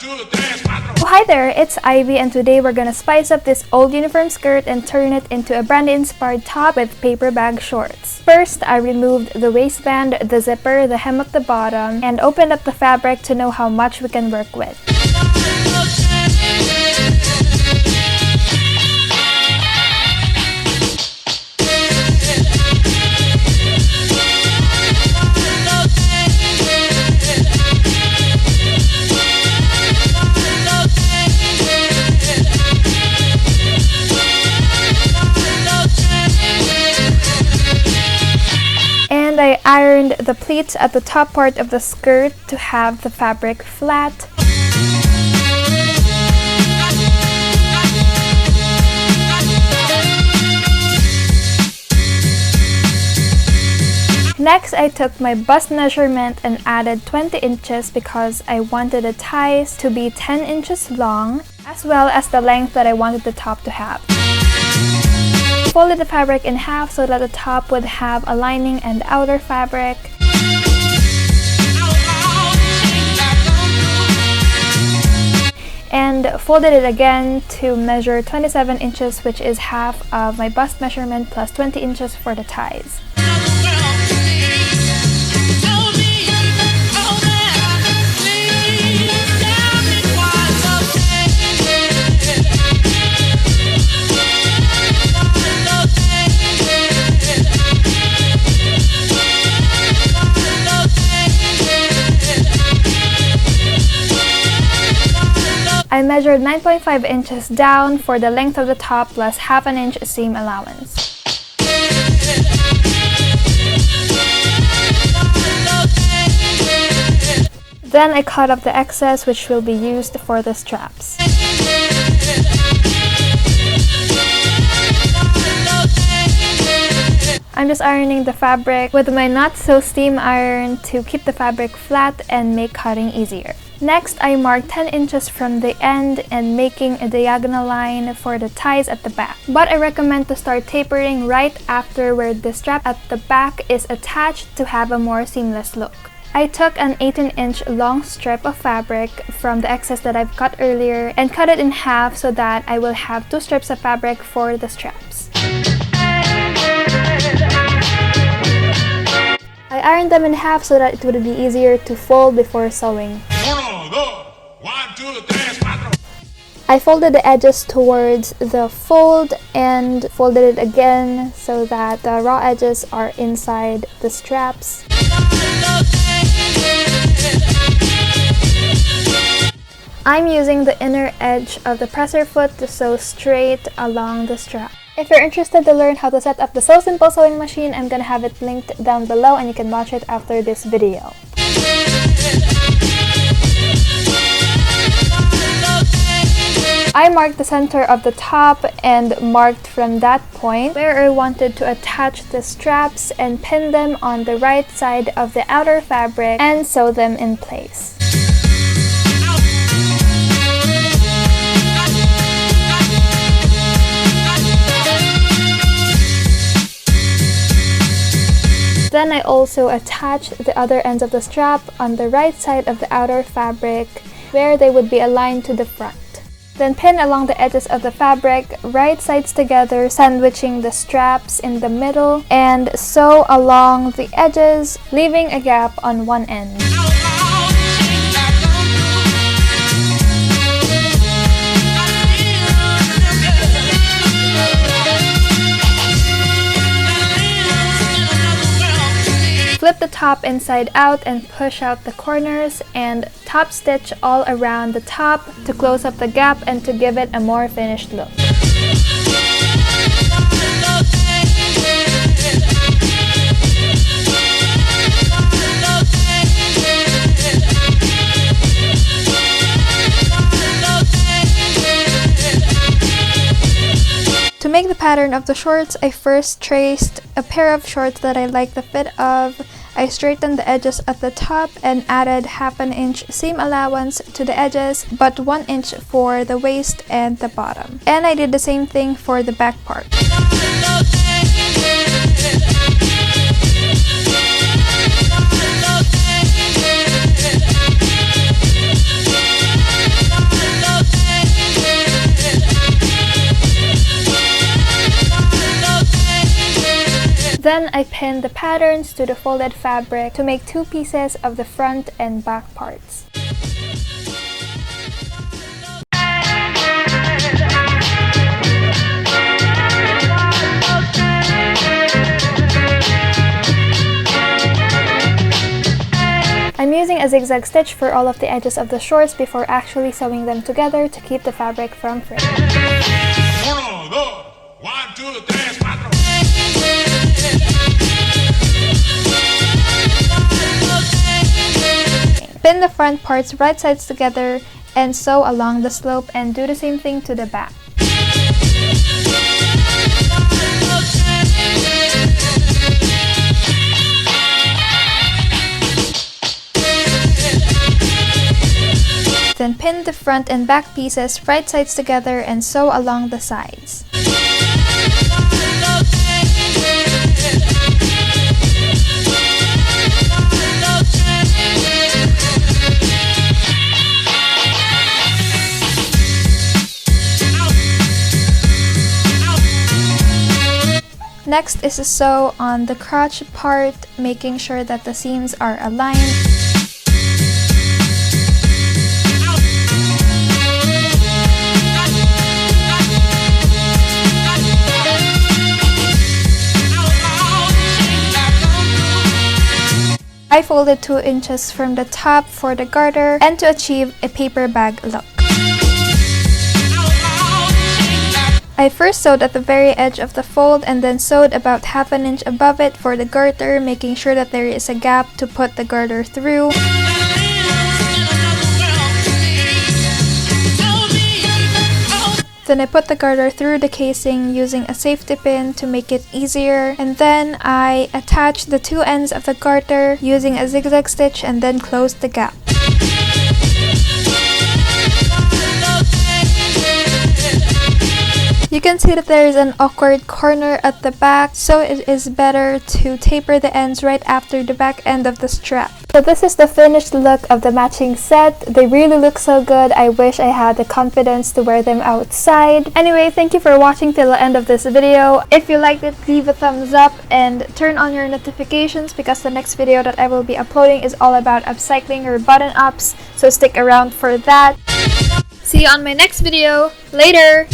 Oh, hi there, it's Ivy, and today we're gonna spice up this old uniform skirt and turn it into a brandy-inspired top with paper bag shorts. First, I removed the waistband, the zipper, the hem at the bottom, and opened up the fabric to know how much we can work with. And I ironed the pleats at the top part of the skirt to have the fabric flat. Next, I took my bust measurement and added 20 inches because I wanted the ties to be 10 inches long, as well as the length that I wanted the top to have. Folded the fabric in half so that the top would have a lining and outer fabric. And folded it again to measure 27 inches, which is half of my bust measurement plus 20 inches for the ties. I measured 9.5 inches down for the length of the top plus half an inch seam allowance. Then I cut off the excess, which will be used for the straps. I'm just ironing the fabric with my not-so-steam iron to keep the fabric flat and make cutting easier. Next, I marked 10 inches from the end and making a diagonal line for the ties at the back. But I recommend to start tapering right after where the strap at the back is attached to have a more seamless look. I took an 18-inch long strip of fabric from the excess that I've cut earlier and cut it in half so that I will have 2 strips of fabric for the straps. I ironed them in half so that it would be easier to fold before sewing. I folded the edges towards the fold and folded it again so that the raw edges are inside the straps. I'm using the inner edge of the presser foot to sew straight along the strap. If you're interested to learn how to set up the Sew Simple sewing machine, I'm gonna have it linked down below and you can watch it after this video. I marked the center of the top and marked from that point where I wanted to attach the straps and pin them on the right side of the outer fabric and sew them in place. Then I also attached the other ends of the strap on the right side of the outer fabric where they would be aligned to the front. Then pin along the edges of the fabric, right sides together, sandwiching the straps in the middle, and sew along the edges, leaving a gap on one end. Flip the top inside out and push out the corners and top stitch all around the top to close up the gap and to give it a more finished look. To make the pattern of the shorts, I first traced a pair of shorts that I like the fit of. I straightened the edges at the top and added half an inch seam allowance to the edges, but 1 inch for the waist and the bottom. And I did the same thing for the back part. Then I pinned the patterns to the folded fabric to make 2 pieces of the front and back parts. I'm using a zigzag stitch for all of the edges of the shorts before actually sewing them together to keep the fabric from fraying. Pin the front parts right sides together and sew along the slope, and do the same thing to the back. Then pin the front and back pieces right sides together and sew along the sides. Next is to sew on the crotch part, making sure that the seams are aligned. I folded 2 inches from the top for the garter and to achieve a paper bag look. I first sewed at the very edge of the fold and then sewed about ½ an inch above it for the garter, making sure that there is a gap to put the garter through. Then I put the garter through the casing using a safety pin to make it easier, and then I attached the 2 ends of the garter using a zigzag stitch and then closed the gap. You can see that there is an awkward corner at the back, so it is better to taper the ends right after the back end of the strap. So this is the finished look of the matching set. They really look so good. I wish I had the confidence to wear them outside. Anyway, thank you for watching till the end of this video. If you liked it, leave a thumbs up and turn on your notifications because the next video that I will be uploading is all about upcycling your button-ups, so stick around for that. See you on my next video. Later!